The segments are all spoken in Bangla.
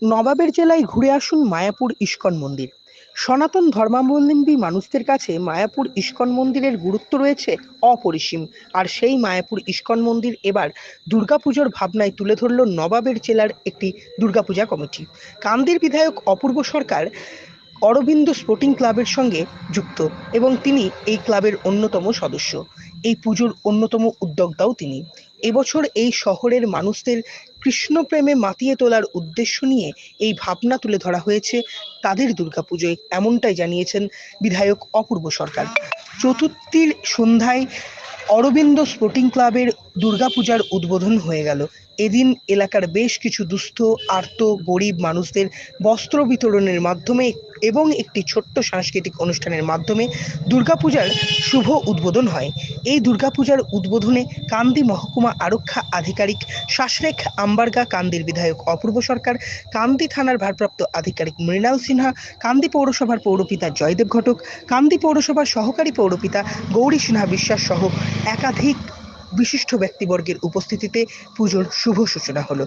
নবাবের জেলায় ঘুরে আসুন মায়াপুর ইস্কন মন্দির। সনাতন ধর্মাবলম্বী মানুষদের কাছে মায়াপুর ইস্কন মন্দিরের গুরুত্ব রয়েছে অপরিসীম। আর সেই মায়াপুর ইস্কন মন্দির এবার দুর্গাপুজোর ভাবনায় তুলে ধরল নবাবের জেলার একটি দুর্গাপূজা কমিটি। কান্দির বিধায়ক অপূর্ব সরকার অরবিন্দ স্পোর্টিং ক্লাবের সঙ্গে যুক্ত এবং তিনি এই ক্লাবের অন্যতম সদস্য। এই পুজোর অন্যতম উদ্যোক্তাও তিনি। এবছর এই শহরের মানুষদের কৃষ্ণপ্রেমে মাতিয়ে তোলার উদ্দেশ্য নিয়ে এই ভাবনা তুলে ধরা হয়েছে তাদের দুর্গাপুজোয়, এমনটাই জানিয়েছেন বিধায়ক অপূর্ব সরকার। চতুর্থীর সন্ধ্যায় অরবিন্দ স্পোর্টিং ক্লাবের দুর্গাপূজার উদ্বোধন হয়ে গেল। এদিন এলাকার বেশ কিছু দুস্থ আর্ত গরিব মানুষদের বস্ত্র বিতরণের মাধ্যমে এবং একটি ছোট্ট সাংস্কৃতিক অনুষ্ঠানের মাধ্যমে দুর্গাপূজার শুভ উদ্বোধন হয়। এই দুর্গাপূজার উদ্বোধনে কান্দি মহকুমা আরক্ষা আধিকারিক শাসরেখ আম্বারগা, কান্দির বিধায়ক অপূর্ব সরকার, কান্দি থানার ভারপ্রাপ্ত আধিকারিক মৃণাল সিনহা, কান্দি পৌরসভার পৌরপিতা জয়দেব ঘটক, কান্দি পৌরসভার সহকারী পৌরপিতা গৌরী সিনহা বিশ্বাস সহ একাধিক বিশিষ্ট ব্যক্তিবর্গের উপস্থিতিতে পুজোর শুভ সূচনা হলো।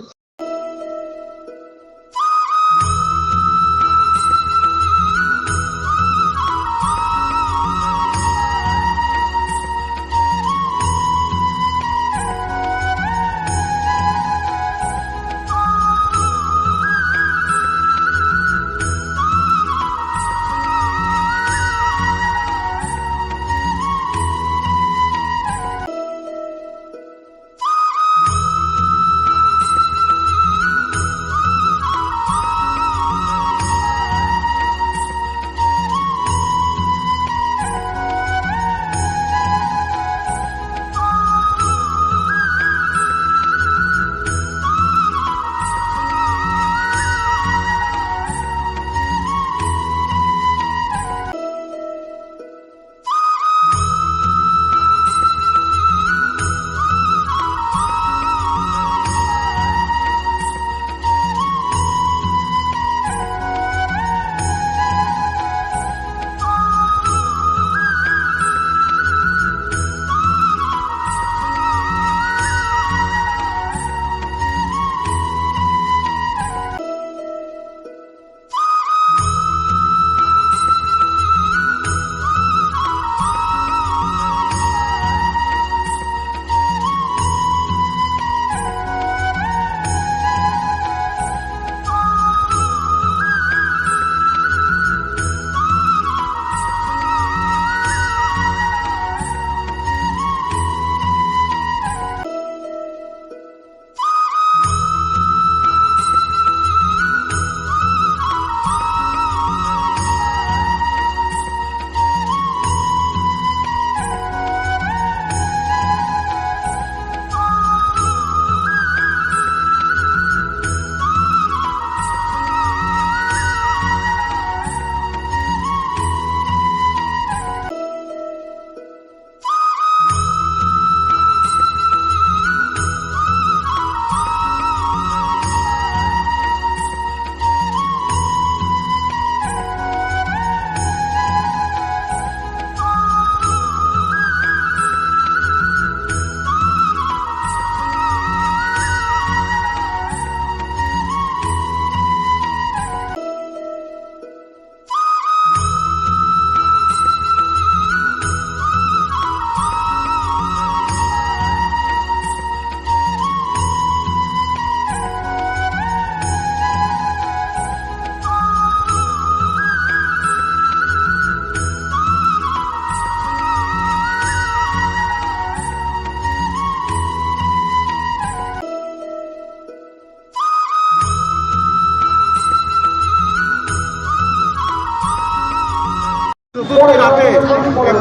চতুর্থী রাতে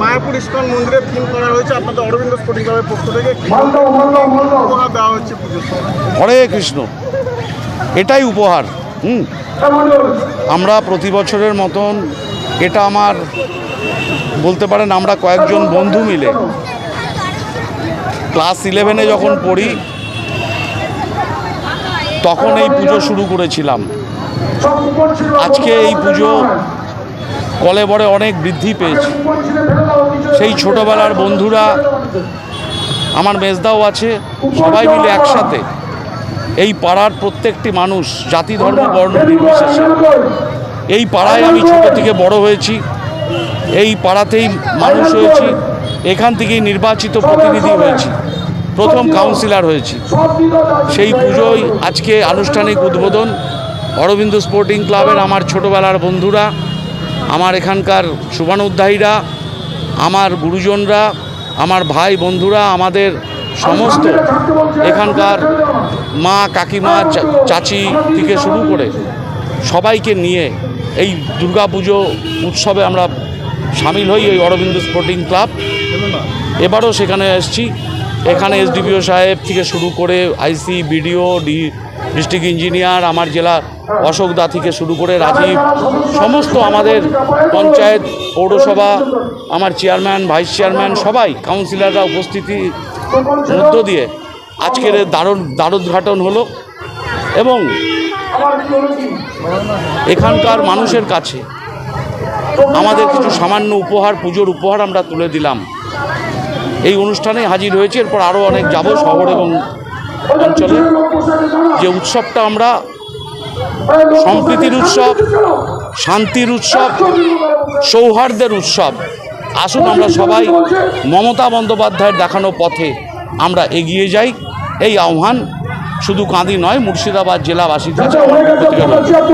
মায়াপুর ইস্কন মন্দিরে থিম করা হয়েছে আপনাদের অরবিন্দ স্পোর্টিং ক্লাবের পক্ষ থেকে উপহার দেওয়া হচ্ছে পুজোর সময়। হরে কৃষ্ণ, এটাই উপহার। আমরা প্রতি বছরের মতন এটা আমার বলতে পারেন আমরা কয়েকজন বন্ধু মিলে ক্লাস 11-এ যখন পড়ি তখন এই পুজো শুরু করেছিলাম। আজকে এই পুজো কলেবরে অনেক বৃদ্ধি পেয়েছে। সেই ছোটবেলার বন্ধুরা, আমার মেজদাও আছে, সবাই মিলে একসাথে এই পাড়ার প্রত্যেকটি মানুষ জাতি ধর্ম বর্ণ নির্বিশেষে, এই পাড়ায় আমি ছোট থেকে বড় হয়েছি, এই পাড়াতেই মানুষ হয়েছি, এখান থেকেই নির্বাচিত প্রতিনিধি হয়েছি, প্রথম কাউন্সিলর হয়েছি। সেই পুজোয় আজকে আনুষ্ঠানিক উদ্বোধন। অরবিন্দ স্পোর্টিং ক্লাবের আমার ছোটোবেলার বন্ধুরা, আমার এখানকার শুভানুধ্যায়ীরা, আমার গুরুজনরা, আমার ভাই বন্ধুরা, আমাদের সমস্ত এখানকার মা কাকিমা চাচি থেকে শুরু করে সবাইকে নিয়ে এই দুর্গাপুজো উৎসবে আমরা সামিল হই ওই অরবিন্দ স্পোর্টিং ক্লাব। এবারও সেখানে এসেছি। এখানে এসডিপিও সাহেব থেকে শুরু করে আইসি, বিডিও, ডিস্ট্রিক্ট ইঞ্জিনিয়ার, আমার জেলা অশোক দা থেকে শুরু করে রাজীব, সমস্ত আমাদের পঞ্চায়েত, পৌরসভা, আমার চেয়ারম্যান, ভাইস চেয়ারম্যান, সবাই কাউন্সিলররা উপস্থিতির মধ্য দিয়ে আজকের দ্বারোদ্ঘাটন হলো এবং এখানকার মানুষের কাছে আমাদের কিছু সামান্য উপহার, পুজোর উপহার আমরা তুলে দিলাম। এই অনুষ্ঠানে হাজির হয়েছে। এরপর আরও অনেক যাব শহর এবং অঞ্চলে। যে উৎসবটা আমরা সম্প্রীতির উৎসব, শান্তির উৎসব, সৌহার্দ্যের উৎসব, আসুন আমরা সবাই মমতা বন্দ্যোপাধ্যায়ের দেখানো পথে আমরা এগিয়ে যাই। এই আহ্বান শুধু কাঁদি নয়, মুর্শিদাবাদ জেলাবাসীর কাছে আমার পক্ষ থেকে রইল।